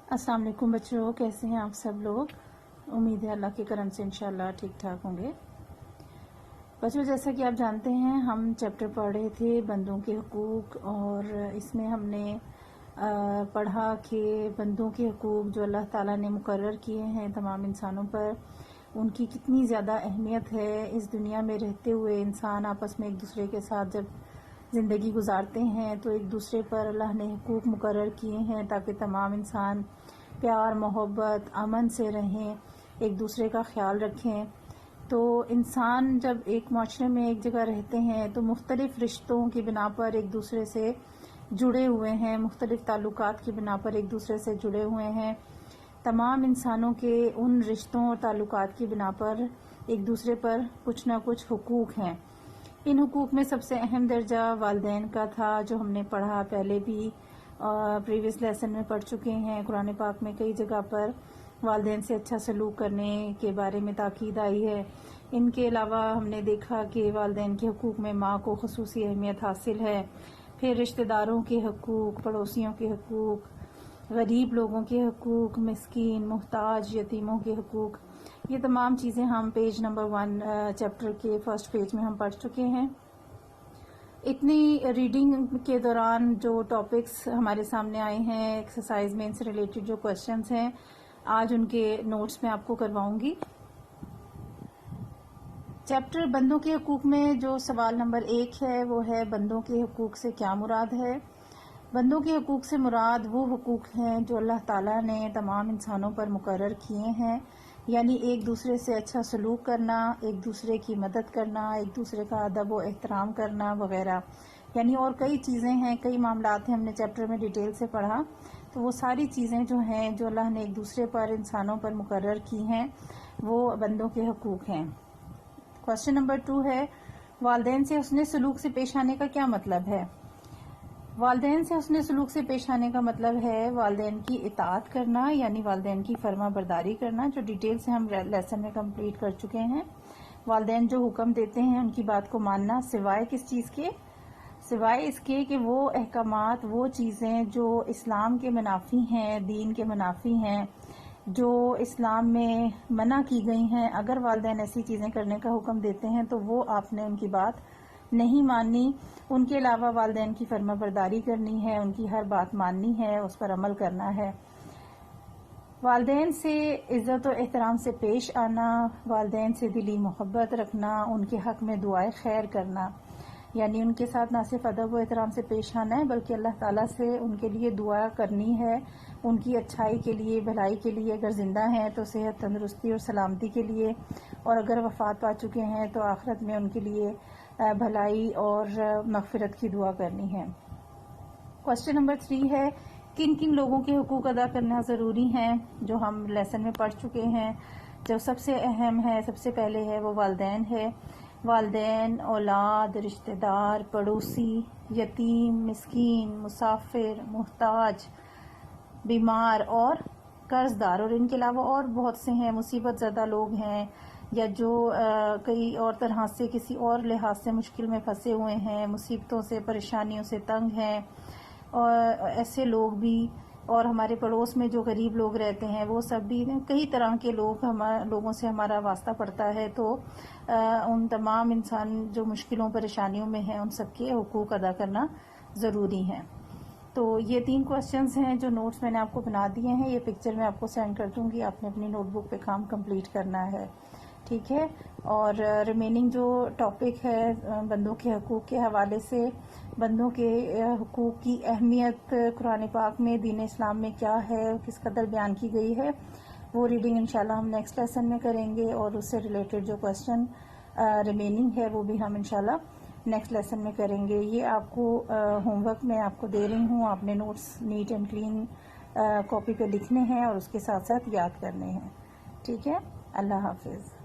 अस्सलाम वालेकुम बच्चों, कैसे हैं आप सब लोग। उम्मीद है अल्लाह के करम से इंशाल्लाह ठीक ठाक होंगे। बच्चों, जैसा कि आप जानते हैं हम चैप्टर पढ़ रहे थे बंदों के हुकूक, और इसमें हमने पढ़ा कि बंदों के हुकूक जो अल्लाह ताला ने मुकर्रर किए हैं तमाम इंसानों पर, उनकी कितनी ज़्यादा अहमियत है। इस दुनिया में रहते हुए इंसान आपस में एक दूसरे के साथ जब ज़िंदगी गुजारते हैं तो एक दूसरे पर अल्लाह ने हुकूक मुकर्रर किए हैं ताकि तमाम इंसान प्यार मोहब्बत अमन से रहें, एक दूसरे का ख्याल रखें। तो इंसान जब एक माशरे में एक जगह रहते हैं तो मुख्तलिफ़ रिश्तों की बिना पर एक दूसरे से जुड़े हुए हैं, मुख्तलिफ़ ताल्लुकात की बिना पर एक दूसरे से जुड़े हुए हैं। तमाम इंसानों के उन रिश्तों और ताल्लुकात की बिना पर एक दूसरे पर कुछ ना कुछ हुकूक हैं। इन हुकूक में सबसे अहम दर्जा वालिदैन का था, जो हमने पढ़ा पहले भी प्रीवियस लेसन में पढ़ चुके हैं। कुरान पाक में कई जगह पर वालिदैन से अच्छा सलूक करने के बारे में ताकीद आई है। इनके अलावा हमने देखा कि वालिदैन के हुकूक में माँ को खुसूसी अहमियत हासिल है। फिर रिश्तेदारों के हुकूक, पड़ोसियों के हुकूक, गरीब लोगों के हुकूक, मिस्कीन मुहताज यतीमों के हुकूक, ये तमाम चीज़ें हम पेज नंबर 1 चैप्टर के फर्स्ट पेज में हम पढ़ चुके हैं। इतनी रीडिंग के दौरान जो टॉपिक्स हमारे सामने आए हैं एक्सरसाइज में, इनसे रिलेटेड जो क्वेश्चंस हैं, आज उनके नोट्स में आपको करवाऊंगी। चैप्टर बंदों के हुकूक में जो सवाल नंबर 1 है वो है बंदों के हुकूक से क्या मुराद है। बंदों के हुकूक से मुराद वो हुकूक हैं जो अल्लाह ताला ने तमाम इंसानों पर मुकर्रर किए हैं, यानी एक दूसरे से अच्छा सलूक करना, एक दूसरे की मदद करना, एक दूसरे का अदब व एहतराम करना वगैरह। यानी और कई चीज़ें हैं, कई मामलात हैं, हमने चैप्टर में डिटेल से पढ़ा। तो वो सारी चीज़ें जो हैं जो अल्लाह ने एक दूसरे पर इंसानों पर मुकर्रर की हैं वो बंदों के हुकूक हैं। क्वेश्चन नंबर 2 है वालिदैन से हुस्ने सलूक से पेश आने का क्या मतलब है। वालिदैन से हुस्ने सलूक से पेश आने का मतलब है वालिदैन की इताअत करना, यानी वालिदैन की फर्मा बरदारी करना, जो डिटेल से हम लेसन में कंप्लीट कर चुके हैं। वालिदैन जो हुक्म देते हैं उनकी बात को मानना, सिवाय किस चीज़ के, सिवाय इसके कि वो अहकामात, वो चीज़ें जो इस्लाम के मुनाफी हैं, दीन के मुनाफी हैं, जो इस्लाम में मना की गई हैं, अगर वालिदैन ऐसी चीज़ें करने का हुक्म देते हैं तो वो आपने उनकी बात नहीं माननी। उनके अलावा वालिदैन की फर्मा बरदारी करनी है, उनकी हर बात माननी है, उस पर अमल करना है। वालिदैन से इज़्ज़त और एहतराम से पेश आना, वालिदैन से दिली मोहब्बत रखना, उनके हक में दुआए खैर करना, यानी उनके साथ ना सिर्फ अदब व एहतराम से पेश आना है बल्कि अल्लाह ताला से उनके लिए दुआ करनी है, उनकी अच्छाई के लिए, भलाई के लिए। अगर ज़िंदा हैं तो सेहत, तंदुरुस्ती और सलामती के लिए, और अगर वफ़ात पा चुके हैं तो आखिरत में उनके लिए भलाई और मग़फ़िरत की दुआ करनी है। क्वेश्चन नंबर 3 है किन किन लोगों के हुकूक अदा करना ज़रूरी हैं, जो हम लेसन में पढ़ चुके हैं। जो सबसे अहम है, सबसे पहले है वो वालिदैन है। वालिदैन, औलाद, रिश्तेदार, पड़ोसी, यतीम, मिस्कीन, मुसाफिर, मुहताज, बीमार और कर्जदार, और इनके अलावा और बहुत से हैं, मुसीबत ज़्यादा लोग हैं, या जो कई और तरह से किसी और लिहाज से मुश्किल में फंसे हुए हैं, मुसीबतों से, परेशानियों से तंग हैं, और ऐसे लोग भी। और हमारे पड़ोस में जो गरीब लोग रहते हैं वो सब भी, कई तरह के लोगों से हमारा वास्ता पड़ता है। तो उन तमाम इंसान जो मुश्किलों परेशानियों में हैं उन सबके हुकूक अदा करना ज़रूरी है। तो ये 3 क्वेश्चंस हैं जो नोट्स मैंने आपको बना दिए हैं, ये पिक्चर मैं आपको सेंड कर दूंगी, आपने अपनी नोटबुक पे काम कंप्लीट करना है, ठीक है। और रिमेनिंग जो टॉपिक है बंदों के हुकूक के हवाले से, बंदों के हुकूक की अहमियत कुरान पाक में, दीन इस्लाम में क्या है, किस कदर बयान की गई है, वो रीडिंग इंशाल्लाह हम नेक्स्ट लेसन में करेंगे। और उससे रिलेटेड जो क्वेश्चन रिमेनिंग है वो भी हम इंशाल्लाह नेक्स्ट लेसन में करेंगे। ये आपको होमवर्क मैं आपको दे रही हूँ, आपने notes neat and clean copy पे लिखने हैं और उसके साथ साथ याद करने हैं, ठीक है। अल्लाह हाफिज़।